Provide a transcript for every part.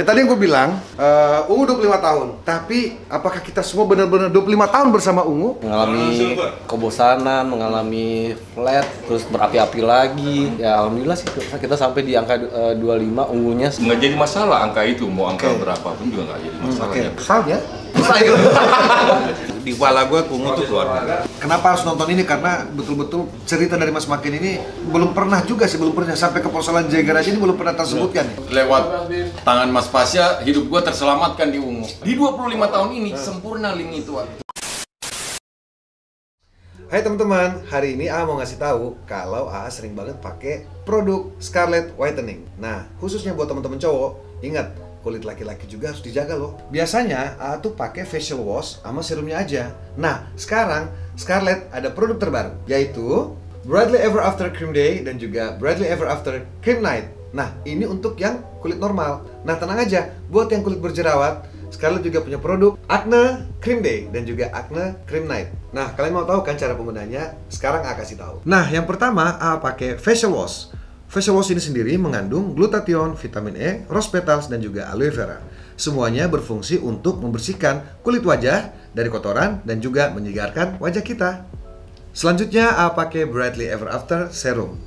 Ya tadi yang gue bilang, Ungu 25 tahun. Tapi apakah kita semua benar-benar 25 tahun bersama Ungu? Mengalami kebosanan, mengalami flat, terus berapi-api lagi. Ya alhamdulillah sih kita sampai di angka 25 Ungunya. Nggak jadi masalah angka itu, mau angka berapapun juga nggak jadi masalah. Kesal ya? Di kepala gue Ungu tuh keluarga. Kenapa harus nonton ini? Karena betul-betul cerita dari Mas Makin ini belum pernah juga sih, belum pernah sampai ke persoalan Jagger aja ini belum pernah tersebutkan. Lewat tangan Mas Pasya, hidup gue terselamatkan di Ungu. Di 25 tahun ini, sempurna link itu. Hai teman-teman, hari ini A mau ngasih tahu kalau A sering banget pakai produk Scarlett Whitening. Nah, khususnya buat teman-teman cowok, ingat kulit laki-laki juga harus dijaga loh. Biasanya A tuh pakai facial wash sama serumnya aja. Nah, sekarang Scarlett ada produk terbaru, yaitu Brightly Ever After Cream Day dan juga Brightly Ever After Cream Night. Nah, ini untuk yang kulit normal. Nah, tenang aja, buat yang kulit berjerawat, Scarlett juga punya produk Acne Cream Day dan juga Acne Cream Night. Nah, kalian mau tahu kan cara penggunanya? Sekarang A kasih tahu. Nah, yang pertama A pakai facial wash. Facial wash ini sendiri mengandung glutathione, vitamin E, rose petals, dan juga aloe vera. Semuanya berfungsi untuk membersihkan kulit wajah dari kotoran dan juga menyegarkan wajah kita. Selanjutnya A pakai Brightly Ever After Serum.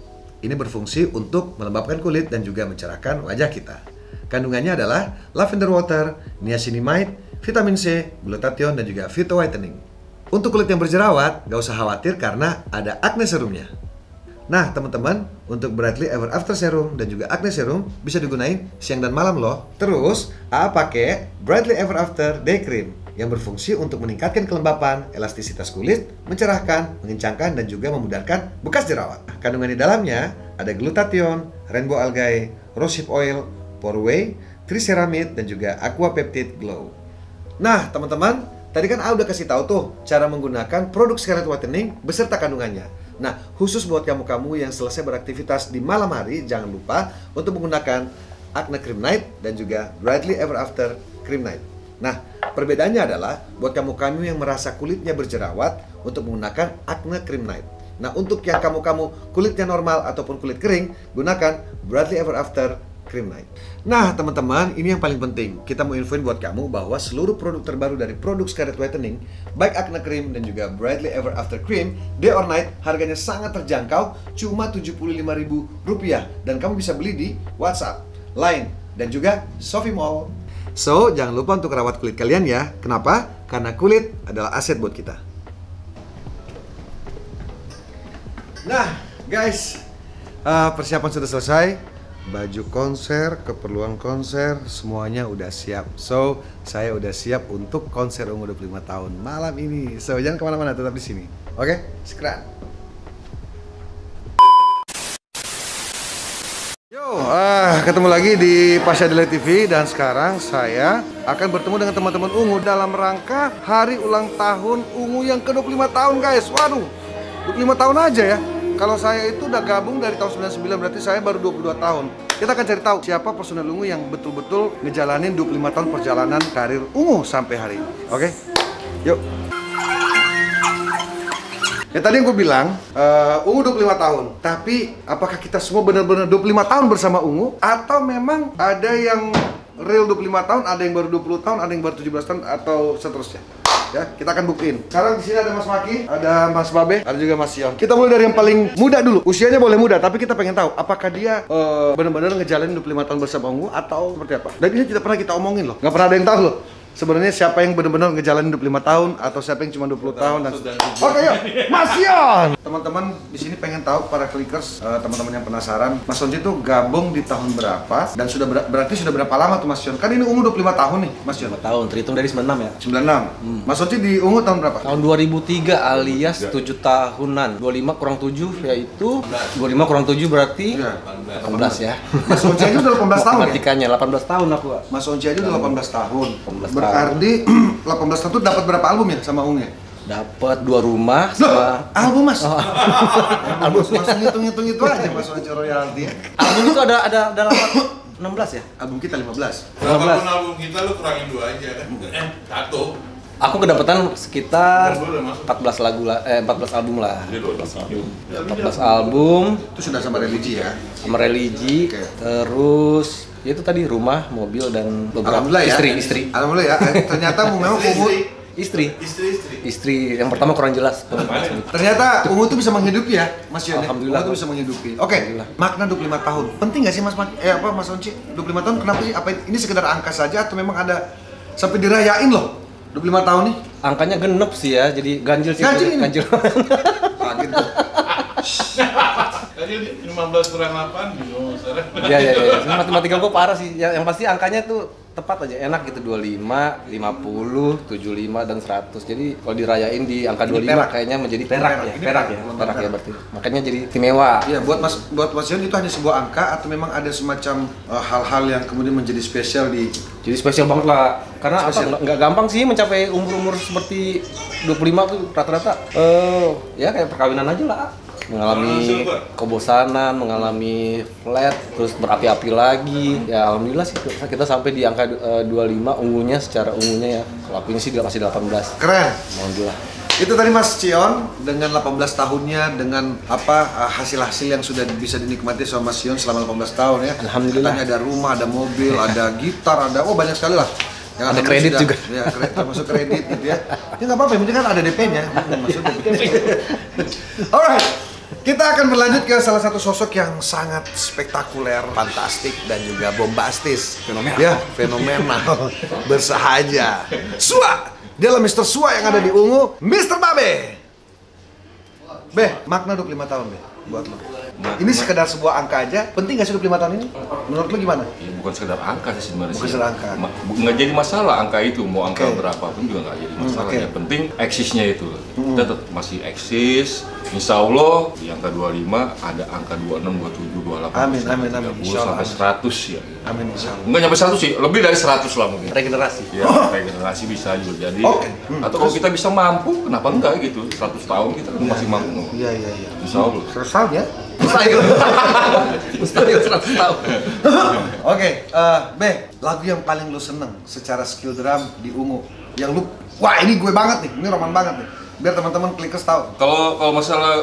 Ini berfungsi untuk melembabkan kulit dan juga mencerahkan wajah kita. Kandungannya adalah lavender water, niacinamide, vitamin C, glutathione, dan juga phyto whitening. Untuk kulit yang berjerawat, gak usah khawatir karena ada acne serumnya. Nah teman-teman, untuk Brightly Ever After Serum dan juga Acne Serum bisa digunain siang dan malam loh. Terus, A pakai Brightly Ever After Day Cream yang berfungsi untuk meningkatkan kelembapan, elastisitas kulit, mencerahkan, mengencangkan, dan juga memudahkan bekas jerawat. Kandungan di dalamnya ada glutathione, rainbow algae, rosehip oil, poreway, triceramide, dan juga aqua peptide glow. Nah teman-teman, tadi kan A udah kasih tahu tuh cara menggunakan produk Scarlett Whitening beserta kandungannya. Nah, khusus buat kamu-kamu yang selesai beraktivitas di malam hari, jangan lupa untuk menggunakan Acne Cream Night dan juga Brightly Ever After Cream Night. Nah, perbedaannya adalah buat kamu-kamu yang merasa kulitnya berjerawat untuk menggunakan Acne Cream Night. Nah, untuk yang kamu-kamu kulitnya normal ataupun kulit kering, gunakan Brightly Ever After Cream Night. Nah teman-teman, ini yang paling penting. Kita mau infoin buat kamu bahwa seluruh produk terbaru dari produk Scarlett Whitening, baik Acne Cream dan juga Brightly Ever After Cream, Day or Night, harganya sangat terjangkau, cuma Rp75.000. Dan kamu bisa beli di WhatsApp, Line, dan juga Shopee Mall. So, jangan lupa untuk rawat kulit kalian ya. Kenapa? Karena kulit adalah aset buat kita. Nah guys, persiapan sudah selesai. Baju konser, keperluan konser, semuanya udah siap. So, saya udah siap untuk konser Ungu 25 tahun malam ini. So, jangan kemana-mana, tetap di sini. Oke? Sekarang. Yo, ketemu lagi di Pasya Delay TV. Dan sekarang saya akan bertemu dengan teman-teman Ungu dalam rangka hari ulang tahun Ungu yang ke-25 tahun guys. Waduh, 25 tahun aja ya. Kalau saya itu udah gabung dari tahun 99, berarti saya baru 22 tahun. Kita akan cari tahu siapa personel Ungu yang betul-betul ngejalanin 25 tahun perjalanan karir Ungu sampai hari ini. Oke? Yuk. Ya tadi yang gue bilang, Ungu 25 tahun. Tapi apakah kita semua benar-benar 25 tahun bersama Ungu? Atau memang ada yang real 25 tahun, ada yang baru 20 tahun, ada yang baru 17 tahun, atau seterusnya? Ya, kita akan buktiin. Sekarang di sini ada Mas Maki, ada Mas Babe, ada juga Mas Sion. Kita mulai dari yang paling muda dulu. Usianya boleh muda, tapi kita pengen tahu apakah dia benar-benar ngejalanin 25 tahun bersama Ungu atau seperti apa. Dan ini tidak pernah kita omongin loh. Nggak pernah ada yang tahu loh. Sebenarnya siapa yang benar-benar ngejalanin 25 tahun atau siapa yang cuma 20 tahun dan oke yuk, Mas Sion. Teman-teman di sini pengen tahu para clickers, teman-teman yang penasaran, Mas Sonji itu gabung di tahun berapa dan sudah berarti sudah berapa lama tuh Mas Sion? Kan ini Ungu 25 tahun nih, Mas Sion. 5 tahun, terhitung dari 96 ya. 96. Mas Sonji di Ungu tahun berapa? Tahun 2003 alias 7 tahunan. 25 kurang 7 yaitu 25 kurang 7 berarti 18 ya. Mas Sonji aja udah 18 tahun ya? Artikannya 18 tahun aku. Mas Sonji aja udah 18 tahun. 18 Berarti 18 tahun itu dapat berapa album ya sama Ungu ya? Dapat 2 rumah sama album Mas. Oh. Album langsung hitung-hitung itu aja Mas Sonji royalti. Album itu ada 16 ya? Album kita 15. Berapapun album kita lu kurangin 2 aja kan? 1. Aku kedapatan sekitar 14 lagu lah, 14 album lah. 14 album. Itu sudah sama religi ya? Sama religi, Oke. terus Ya itu tadi rumah, mobil dan beberapa Alhamdulillah ya. istri. Alhamdulillah ya. Ternyata memang Ungu Istri yang pertama kurang jelas. ternyata Ungu tuh bisa menghidupi ya, Mas Yon. Alhamdulillah. Ungu tuh bisa menghidupi. Oke, Alhamdulillah. makna 25 tahun. Penting nggak sih Mas Onci? 25 tahun kenapa sih? Apa ini sekedar angka saja atau memang ada sampai dirayain loh? 25 tahun nih. Angkanya genep sih ya, jadi ganjil sih. Ganjil ini? Ganjil. Kaget tuh. Tadi 15 kurang 8 bingung sekarang. Iya. Matematika gua parah sih. Yang pasti angkanya tuh tepat aja, enak gitu, 25, 50, 75 dan 100. Jadi kalau dirayain di angka 25 perak. kayaknya menjadi Ini perak perak. ya. Ini Perak perak. ya berarti. Makanya jadi istimewa. Iya, buat Mas Yon itu hanya sebuah angka atau memang ada semacam hal-hal yang kemudian menjadi spesial di Jadi spesial banget lah. Karena Spesial. nggak gampang sih mencapai umur seperti 25 tuh rata-rata. Ya kayak perkawinan aja lah. Mengalami kebosanan, mengalami flat, terus berapi-api lagi. Ya alhamdulillah sih kita sampai di angka 25 ungunya secara ungunya ya. Kalau aku ini sih masih 18. keren. Alhamdulillah. Itu tadi Mas Cion dengan 18 tahunnya, dengan hasil-hasil yang sudah bisa dinikmati sama Mas Cion selama 18 tahun ya. Alhamdulillah. Katanya ada rumah, ada mobil, ada gitar, ada banyak sekali lah. Yang Ada alhamdulillah kredit juga. Ya, termasuk kredit gitu ya. Ya nggak apa-apa, yang penting kan ada DP-nya. Alright. Kita akan berlanjut ke salah satu sosok yang sangat spektakuler, fantastik, dan juga bombastis. Fenomenal. Ya, fenomenal. Bersahaja. Sua! Dia adalah Mr. Sua yang ada di Ungu, Mr. Babe. Makna 25 tahun, buat lo. Ini sekedar sebuah angka aja, penting gak sih 25 tahun ini? Menurut lo gimana? Ya, bukan sekedar angka sih sebenarnya. Bukan sih. sekedar angka. Nggak jadi masalah angka itu, mau angka Oke. berapapun juga nggak jadi masalah. Oke. Yang penting eksisnya itu. Kita tetap masih eksis. Insya Allah di angka 25 ada angka 26, 27, 28, Amin, amin, 30 insya Allah. sampai 100 ya. Amin, insya Allah. Nggak nyampe 100 sih, lebih dari 100 lah mungkin. Regenerasi. Ya, regenerasi bisa juga jadi. Oke. Atau kalau kita bisa mampu, kenapa enggak gitu? 100 tahun kita masih mampu. Iya. Insya Allah. 100 tahun ya? Mustahil 100 tahun. Oke, lagu yang paling lu seneng secara skill drum di Ungu, yang lu, wah ini gue banget nih, ini roman banget nih, biar teman-teman Clickers tahu. Kalau masalah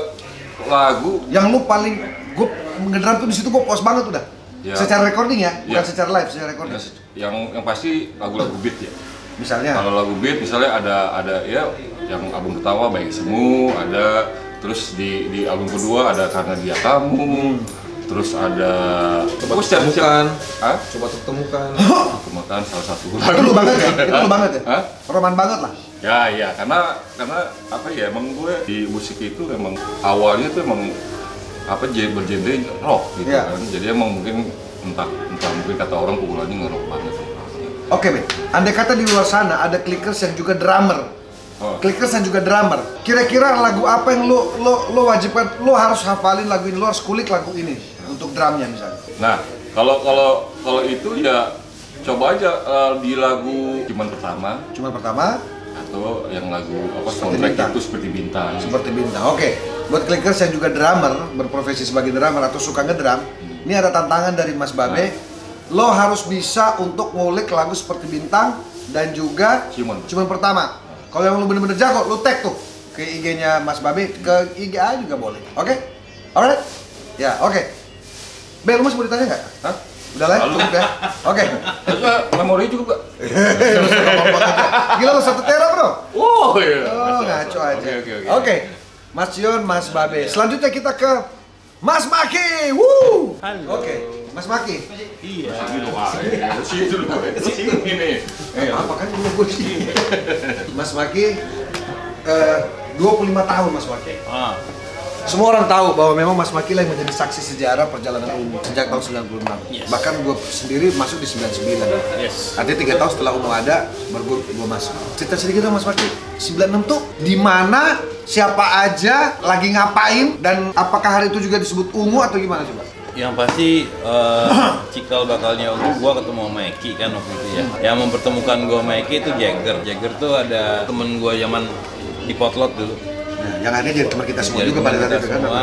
lagu, Yang lu paling, gue ngedrum tuh di situ gue puas banget udah. Ya. Secara recording ya, bukan Ya. secara live, secara recording. yang pasti lagu-lagu beat ya. Misalnya, Kalau lagu beat misalnya ada ya yang album pertama Baik Semu, ada terus di album kedua ada Karena Dia Kamu, terus ada Coba temukan. Hah? Coba temukan. Temukan salah satu itu lu banget ya, itu lu banget ya, Hah? roman banget lah. Ya, karena apa ya, emang gue di musik itu emang awalnya tuh emang apa bergenre rock gitu Iya. kan. Jadi emang mungkin entah mungkin kata orang pukulannya nge-rock banget. Oke, Be, andai kata di luar sana ada Clickers yang juga drummer, Oh. Clickers yang juga drummer, kira-kira lagu apa yang lo wajibkan, lo harus hafalin lagu ini, lo harus kulik lagu ini untuk drumnya misalnya. Nah, kalau itu ya coba aja di lagu Cuman Pertama Cuma pertama, atau yang lagu apa Seperti soundtrack Bintang. itu Seperti Bintang. seperti bintang. Oke, buat Clickers yang juga drummer, berprofesi sebagai drummer atau suka ngedrum, ini ada tantangan dari Mas Babe. Lo harus bisa untuk ngulik lagu Seperti Bintang dan juga Cuman Pertama. Kalau yang lo bener-bener jago, lo tag tuh ke IG-nya Mas Babe, ke IG A juga boleh. Oke? Alright? Ya, oke. Be, lo masih mau ditanya nggak? Hah? Udah lah, Lalu. cukup ya? Oke. Memori cukup gak? Lo suka ngomong banget ya. Gila lo 1 tera bro? Oh iya. Oh, ngaco aja. Oke. Oke, Mas Cion, Mas Babe. Selanjutnya kita ke Mas Maki. Woo! Oke, Mas Maki. Sini. Apa kan dulu gue sih? Mas Maki, 25 tahun Mas Maki. Semua orang tahu bahwa memang Mas Maki lah yang menjadi saksi sejarah perjalanan Ungu sejak tahun 96. Yes. Bahkan gue sendiri masuk di 99. Yes. Artinya 3 tahun setelah Ungu ada, baru gue masuk. Cerita sedikit dong Mas Maki, 96 tuh di mana, siapa aja, lagi ngapain, dan apakah hari itu juga disebut Ungu atau gimana coba? Yang pasti cikal bakalnya untuk gua ketemu sama Eki kan waktu itu ya. Yang mempertemukan gua sama Eki itu Jagger. Jagger tuh ada temen gua zaman di Potlot dulu. Nah, yang akhirnya jadi teman kita semua Jadi juga pada teman saat kita itu kan. semua,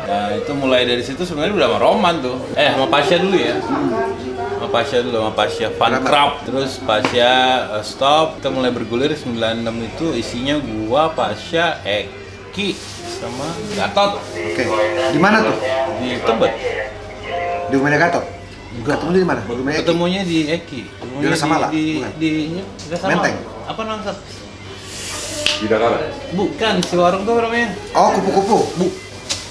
nah, itu mulai dari situ sebenarnya udah sama Roman tuh. Sama Pasha dulu ya. Sama Pasha dulu, sama Pasha Fun Crowd. Terus Pasha stop, kita mulai bergulir 96 itu isinya gua, Pasha, Eki sama Gatot Oke, di mana tuh? di Tebet. Di rumahnya Gatot? Ketemu di mana? Ketemunya di Eki. Di Rasa Mala? Di Rasa Mala. Menteng? Apa namanya? Di Dakar. Bukan, si warung tuh namanya. Oh, kupu-kupu.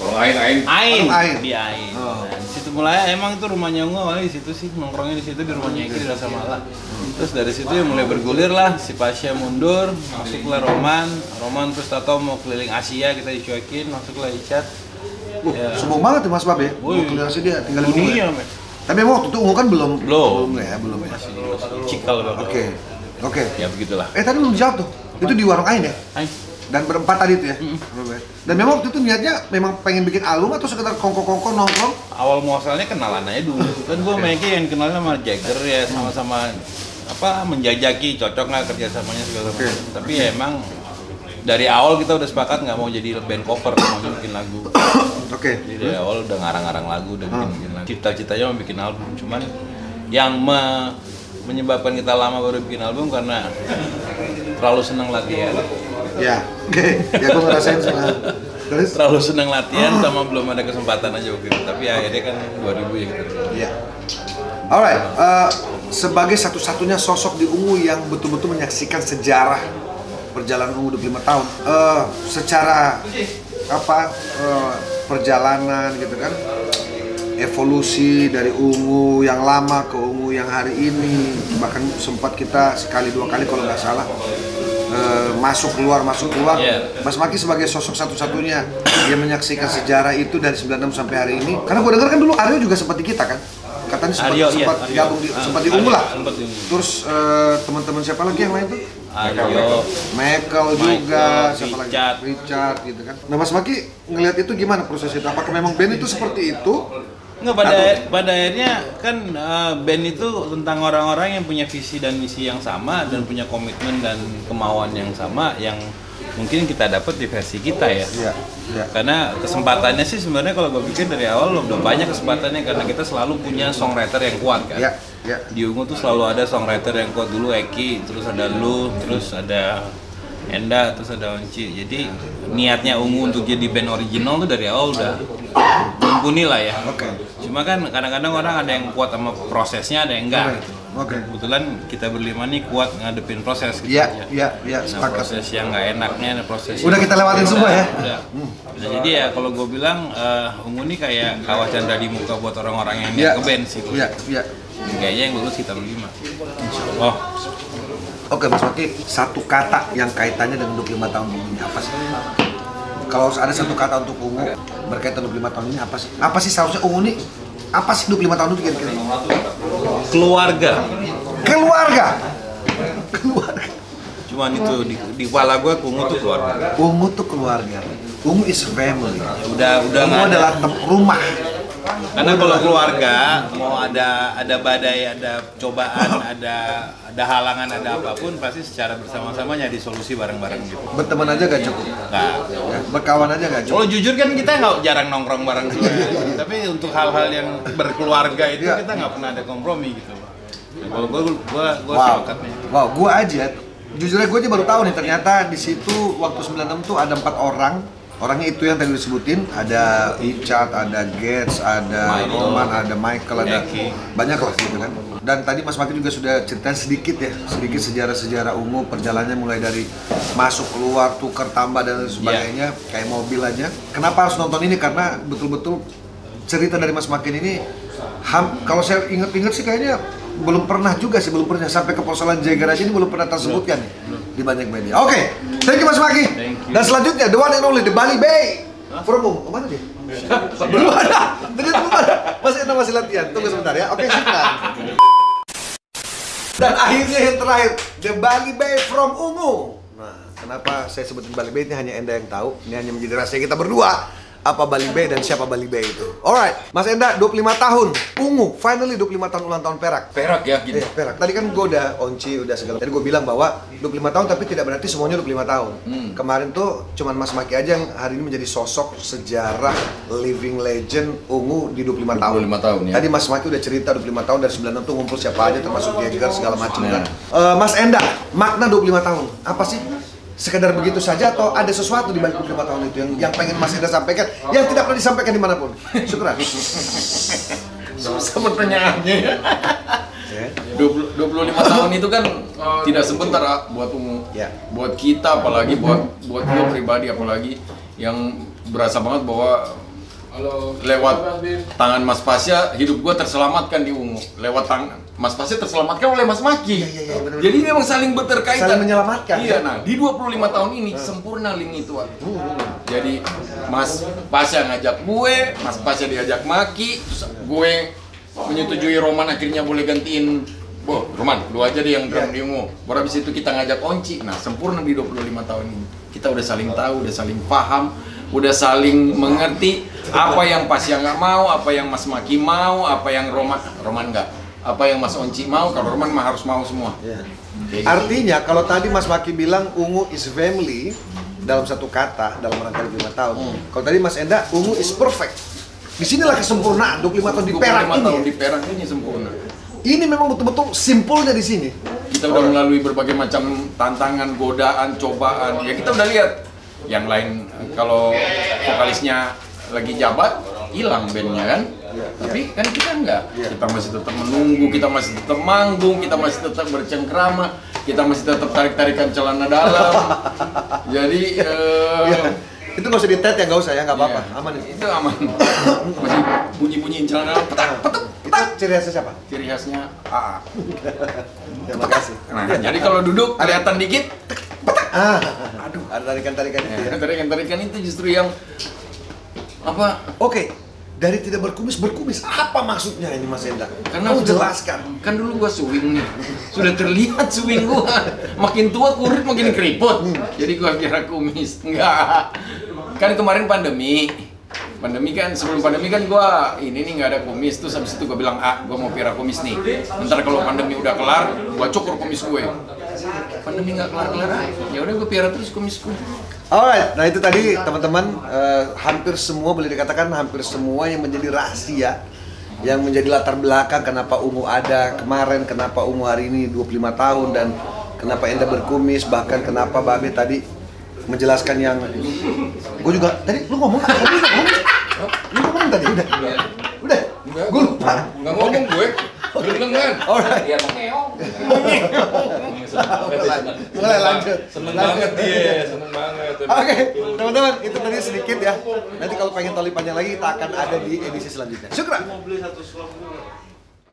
Orang Ain. Ain. Ain. Di Ain. Oh. Nah, di situ mulai emang itu rumahnya Ungu awalnya di situ sih, nongkrongnya di situ di rumahnya Eki di Rasa Mala. Terus dari situ ya mulai bergulir lah, si Pasha mundur, masuklah Roman terus Tato mau keliling Asia, kita dicuekin, masuklah Icat. Ya. Sombong banget tuh Mas Bab ya. Woi. Kuliah dia tinggal di Ungu Dunia, ya. men. Tapi emang waktu itu Ungu kan belum Belum ya. Masih cikal banget. Oke. Ya begitulah. Tadi belum dijawab tuh. Itu di warung Ain ya? Ain. Dan berempat tadi tuh ya? Dan memang waktu itu niatnya memang pengen bikin album atau sekedar kongko-kongko nongkrong? Awal muasalnya kenalan aja dulu. Kan gue Meki yang kenalnya sama Jagger ya, sama-sama menjajaki cocok nggak kerjasamanya segala macam. Tapi ya emang dari awal kita udah sepakat nggak mau jadi band cover, mau bikin lagu. Jadi dari awal udah ngarang-ngarang lagu, udah bikin lagu. Cita-citanya mau bikin album, cuman yang menyebabkan kita lama baru bikin album karena terlalu senang latihan. Ya, ya gue ngerasain senang. Terus? Terlalu senang latihan sama belum ada kesempatan aja waktu itu. Tapi akhirnya kan 2000 ya gitu. Iya. Alright, sebagai satu-satunya sosok di Ungu yang betul-betul menyaksikan sejarah perjalanan Ungu 25 tahun, secara perjalanan gitu kan, evolusi dari Ungu yang lama ke Ungu yang hari ini, bahkan sempat kita sekali dua kali kalau nggak salah masuk keluar. Mas Maki sebagai sosok satu-satunya yang menyaksikan sejarah itu dari 96 sampai hari ini, karena gue dengar kan dulu Aryo juga seperti kita kan, katanya sempat gabung sempat di Ungu lah. Terus teman-teman siapa lagi yang lain tuh? Aryo, Michael juga, siapa lagi? Richard. Richard gitu kan. Nah Mas Maki ngelihat itu gimana proses itu? Apakah memang band itu seperti itu? Nggak, pada akhirnya kan band itu tentang orang-orang yang punya visi dan misi yang sama dan punya komitmen dan kemauan yang sama yang mungkin kita dapat di versi kita ya. Iya. Karena kesempatannya sih sebenarnya kalau gue pikir dari awal udah banyak kesempatannya karena kita selalu punya songwriter yang kuat kan. Iya. Di Ungu tuh selalu ada songwriter yang kuat, dulu Eki, terus ada lu, terus ada Enda, terus ada Onci. Jadi niatnya Ungu untuk jadi band original tuh dari awal udah mumpuni lah ya. Cuma kan kadang-kadang orang ada yang kuat sama prosesnya, ada yang enggak gitu. Kebetulan kita berlima nih kuat ngadepin proses gitu. Iya, Nah, sepakat. proses yang nggak enaknya, ada proses Udah kita lewatin semua ya? Udah. Nah, jadi ya kalau gue bilang Ungu nih kayak kawah candra di muka buat orang-orang yang ke band sih. Iya. Kayaknya yang lulus kita berlima. Oh. Oke Mas Maki, satu kata yang kaitannya dengan 25 tahun ini apa sih? Kalau ada satu kata untuk Ungu berkaitan 25 tahun ini apa sih? Apa sih seharusnya Ungu nih? Apa sih 25 tahun itu kira-kira? Keluarga. Cuman itu di kepala gue Ungu tuh keluarga. Ungu tuh keluarga. Ungu is family. Udah Ungu adalah rumah. Karena kalau keluarga mau ada badai, ada cobaan, ada halangan, ada apapun pasti secara bersama-sama nyari solusi bareng-bareng gitu. Berteman aja gak cukup. Nah, berkawan aja gak cukup. kalau jujur kan kita nggak jarang nongkrong bareng juga. Tapi untuk hal-hal yang berkeluarga itu kita nggak pernah ada kompromi gitu. Nah, kalau gue sepakat nih. Wow, gue aja. Jujurnya gue aja baru tahu nih ternyata di situ waktu 96 tuh ada 4 orang. Orangnya itu yang tadi disebutin, ada Richard, ada Gates, ada Roman, ada Michael, ada banyak lah gitu kan. Dan tadi Mas Maki juga sudah ceritain sedikit sejarah-sejarah Ungu, perjalanannya mulai dari masuk keluar, tukar tambah dan sebagainya, kayak mobil aja. Kenapa harus nonton ini? Karena betul-betul cerita dari Mas Maki ini kalau saya inget-inget sih kayaknya belum pernah sampai ke persoalan Jagger aja ini belum pernah tersebutkan di banyak media. Oke, thank you Mas Maki. Dan selanjutnya the one and only the Bali Bay. From Ungu, kemana dia? Belum ada. Masih latihan. Tunggu sebentar ya. Oke, silakan. Dan akhirnya yang terakhir, the Bali Bay from Ungu. Nah, kenapa saya sebutin Bali Bay ini hanya Enda yang tahu. Ini hanya menjadi rahasia kita berdua. Apa Bali Bay dan siapa Bali Bay itu. Alright, Mas Enda 25 tahun Ungu, finally 25 tahun ulang tahun Perak. Perak ya gitu. Perak. Tadi kan gue udah Onci, udah segala. Tadi gue bilang bahwa 25 tahun tapi tidak berarti semuanya 25 tahun. Kemarin tuh cuman Mas Maki aja yang hari ini menjadi sosok sejarah living legend Ungu di 25 tahun. 25 tahun ya. Tadi Mas Maki udah cerita 25 tahun dari 96 tuh ngumpul siapa aja termasuk Jagger segala macam kan. Mas Enda, makna 25 tahun apa sih? Sekedar begitu saja atau ada sesuatu di balik 25 tahun itu yang pengen Mas Enda sampaikan yang tidak pernah disampaikan dimanapun? Syukuran. susah pertanyaannya ya. Ya. 25 tahun itu kan tidak sebentar buat ungu. Ya. Buat kita apalagi buat gue pribadi apalagi yang berasa banget bahwa lewat tangan Mas Pasya hidup gue terselamatkan di ungu. Lewat tangan Mas Pasya terselamatkan oleh Mas Maki. Iya, benar-benar. Jadi memang saling berterkaitan. Saling menyelamatkan. Iya, nah di 25 tahun ini sempurna link itu. Jadi Mas Pasya ngajak gue, Mas Pasya diajak Maki, terus gue menyetujui Roman akhirnya boleh gantiin. Roman, lu aja deh yang drum di ungu. Baru habis itu kita ngajak Onci. Nah, sempurna di 25 tahun ini. Kita udah saling tahu, udah saling paham, udah saling mengerti apa yang Pasya nggak mau, apa yang Mas Maki mau, apa yang Roman nggak, apa yang Mas Onci mau. Kalau Roman mah harus mau semua. Ya. Kayak gitu. Artinya kalau tadi Mas Maki bilang ungu is family dalam satu kata dalam rangka 25 tahun. Kalau tadi Mas Enda ungu is perfect. Disinilah kesempurnaan 25 tahun di Perak 25 tahun ini. di Perak ini sempurna. Ini memang betul-betul simpulnya di sini. Kita udah melalui berbagai macam tantangan, godaan, cobaan. Ya kita udah lihat. Yang lain kalau vokalisnya lagi jabat, hilang bandnya kan. Tapi kan kita enggak. Kita masih tetap menunggu, kita masih tetap manggung, kita masih tetap bercengkrama, kita masih tetap tarik-tarikan celana dalam. Jadi Itu nggak usah ditet ya, nggak usah ya, nggak apa-apa, iya, aman itu. itu aman. Masih bunyi-bunyiin celana dalam, petak, petak. Itu ciri khasnya siapa? Ciri khasnya AA. Terima kasih. Nah, jadi kalau duduk kelihatan dikit, Aduh, ada tarikan-tarikan itu ya. tarikan-tarikan itu justru yang apa? Oke, dari tidak berkumis, apa maksudnya ini Mas Enda? Karena Kamu jelaskan. Kan dulu gua swing nih, sudah terlihat swing gua. Makin tua kurit makin keriput. Jadi gua kira kumis, enggak. Kan kemarin pandemi kan sebelum pandemi kan gua ini nih nggak ada kumis, terus habis itu gua bilang gua mau piara kumis nih. Ntar kalau pandemi udah kelar, gua cukur kumis gue. Pandemi nggak kelar, ya udah gua piara terus kumis gue. Alright, nah itu tadi teman-teman hampir semua boleh dikatakan hampir semua yang menjadi rahasia, yang menjadi latar belakang kenapa ungu ada kemarin, kenapa ungu hari ini 25 tahun dan kenapa Enda berkumis, bahkan kenapa Babe tadi menjelaskan yang gue juga tadi lu ngomong lu ngomong tadi udah gue lupa Nggak ngomong gue, gelengan. alright Dia mengeong. mulai lanjut Seneng banget dia, seneng banget. Oke, teman-teman, itu tadi sedikit ya. Nanti kalau pengen tahu lebih panjang lagi, kita akan ada di edisi selanjutnya. Syukran.